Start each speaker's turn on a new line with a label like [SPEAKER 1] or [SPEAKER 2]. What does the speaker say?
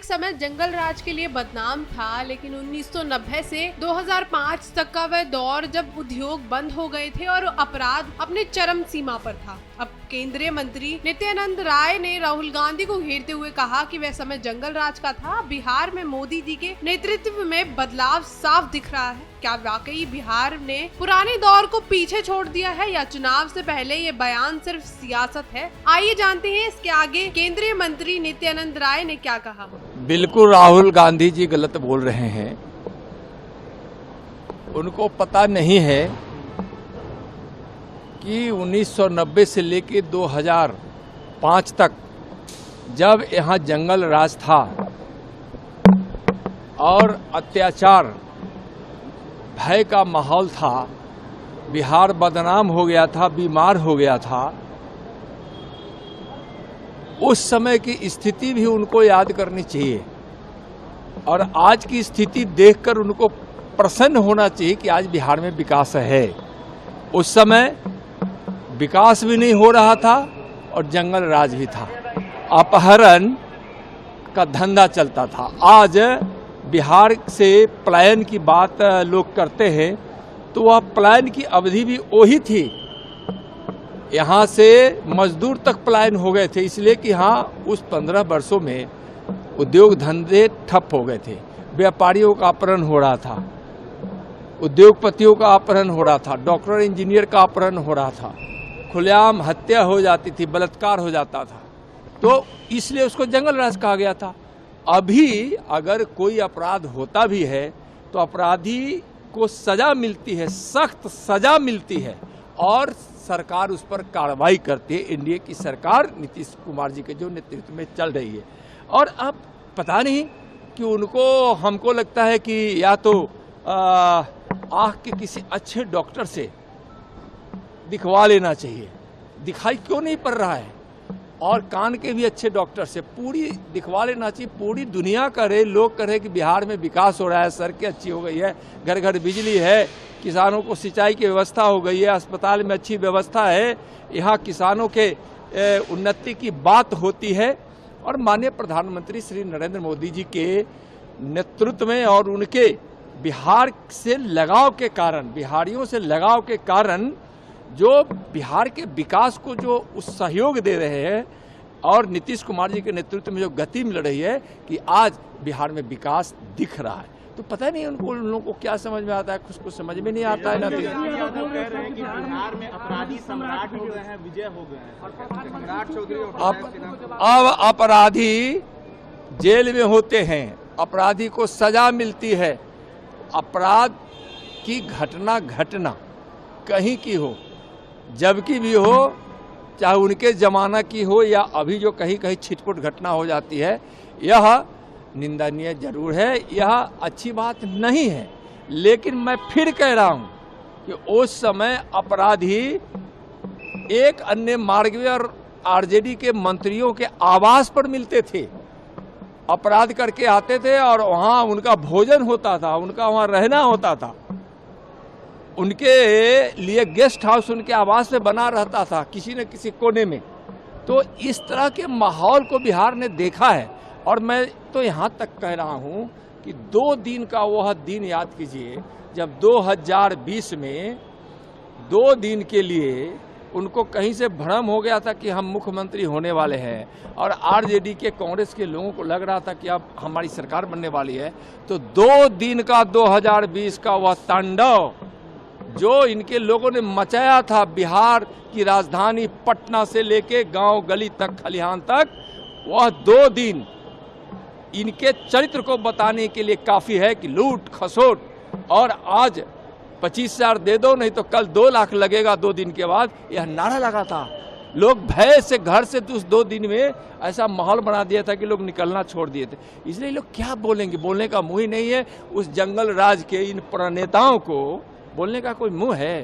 [SPEAKER 1] समय जंगल राज के लिए बदनाम था, लेकिन 1990 से 2005 तक का वह दौर जब उद्योग बंद हो गए थे और अपराध अपने चरम सीमा पर था। अब केंद्रीय मंत्री नित्यानंद राय ने राहुल गांधी को घेरते हुए कहा कि वह समय जंगल राज का था। बिहार में मोदी जी के नेतृत्व में बदलाव साफ दिख रहा है। क्या वाकई बिहार ने पुराने दौर को पीछे छोड़ दिया है या चुनाव से पहले ये बयान सिर्फ सियासत है? आइए जानते हैं इसके आगे केंद्रीय मंत्री नित्यानंद राय ने क्या कहा।
[SPEAKER 2] बिल्कुल राहुल गांधी जी गलत बोल रहे हैं। उनको पता नहीं है कि 1990 से लेकर 2005 तक जब यहाँ जंगल राज था और अत्याचार भय का माहौल था, बिहार बदनाम हो गया था, बीमार हो गया था, उस समय की स्थिति भी उनको याद करनी चाहिए और आज की स्थिति देखकर उनको प्रसन्न होना चाहिए कि आज बिहार में विकास है। उस समय विकास भी नहीं हो रहा था और जंगल राज भी था, अपहरण का धंधा चलता था। आज बिहार से पलायन की बात लोग करते हैं तो वह पलायन की अवधि भी वही थी। यहाँ से मजदूर तक पलायन हो गए थे, इसलिए कि हाँ उस 15 वर्षों में उद्योग धंधे ठप हो गए थे, व्यापारियों का अपहरण हो रहा था, उद्योगपतियों का अपहरण हो रहा था, डॉक्टर इंजीनियर का अपहरण हो रहा था, खुलेआम हत्या हो जाती थी, बलात्कार हो जाता था, तो इसलिए उसको जंगल राज कहा गया था। अभी अगर कोई अपराध होता भी है तो अपराधी को सजा मिलती है, सख्त सजा मिलती है और सरकार उस पर कार्रवाई करती है। एनडीए की सरकार नीतीश कुमार जी के जो नेतृत्व में चल रही है और अब पता नहीं कि उनको, हमको लगता है कि या तो आँख के किसी अच्छे डॉक्टर से दिखवा लेना चाहिए, दिखाई क्यों नहीं पड़ रहा है, और कान के भी अच्छे डॉक्टर से पूरी दिखवा लेना चाहिए। पूरी दुनिया करे, लोग कहे कि बिहार में विकास हो रहा है, सड़कें अच्छी हो गई है, घर घर बिजली है, किसानों को सिंचाई की व्यवस्था हो गई है, अस्पताल में अच्छी व्यवस्था है, यहाँ किसानों के उन्नति की बात होती है। और माननीय प्रधानमंत्री श्री नरेंद्र मोदी जी के नेतृत्व में और उनके बिहार से लगाव के कारण, बिहारियों से लगाव के कारण जो बिहार के विकास को जो उस सहयोग दे रहे हैं और नीतीश कुमार जी के नेतृत्व में जो गति मिल रही है कि आज बिहार में विकास दिख रहा है, तो पता नहीं उन लोगों को क्या समझ में आता है, कुछ को समझ में नहीं आता है। ना
[SPEAKER 3] कह रहे हैं कि बिहार में अपराधी सम्राट हो गए हैं, विजय हो गए हैं, सम्राट चौधरी।
[SPEAKER 2] अब अपराधी जेल में होते हैं, अपराधी को सजा मिलती है। अपराध की घटना कहीं की हो, जबकि भी हो, चाहे उनके जमाना की हो या अभी जो कहीं कहीं छिटपुट घटना हो जाती है, यह निंदनीय जरूर है, यह अच्छी बात नहीं है। लेकिन मैं फिर कह रहा हूं कि उस समय अपराधी एक अन्य मार्गीय और आरजेडी के मंत्रियों के आवास पर मिलते थे, अपराध करके आते थे और वहां उनका भोजन होता था, उनका वहां रहना होता था, उनके लिए गेस्ट हाउस उनके आवास में बना रहता था किसी न किसी कोने में। तो इस तरह के माहौल को बिहार ने देखा है और मैं तो यहाँ तक कह रहा हूँ कि 2 दिन का वह दिन याद कीजिए जब 2020 में 2 दिन के लिए उनको कहीं से भ्रम हो गया था कि हम मुख्यमंत्री होने वाले हैं और आरजेडी के, कांग्रेस के लोगों को लग रहा था कि अब हमारी सरकार बनने वाली है। तो 2 दिन का 2020 का वह तांडव जो इनके लोगों ने मचाया था, बिहार की राजधानी पटना से लेके गांव गली तक, खलिहान तक, वह 2 दिन इनके चरित्र को बताने के लिए काफी है कि लूट खसोट और आज 25,000 दे दो नहीं तो कल 2 लाख लगेगा 2 दिन के बाद, यह नारा लगा था। लोग भय से घर से उस 2 दिन में ऐसा माहौल बना दिया था कि लोग निकलना छोड़ दिए थे। इसलिए लोग क्या बोलेंगे, बोलने का मुंह ही नहीं है। उस जंगल राज के इन प्रणेताओं को बोलने का कोई मुंह है?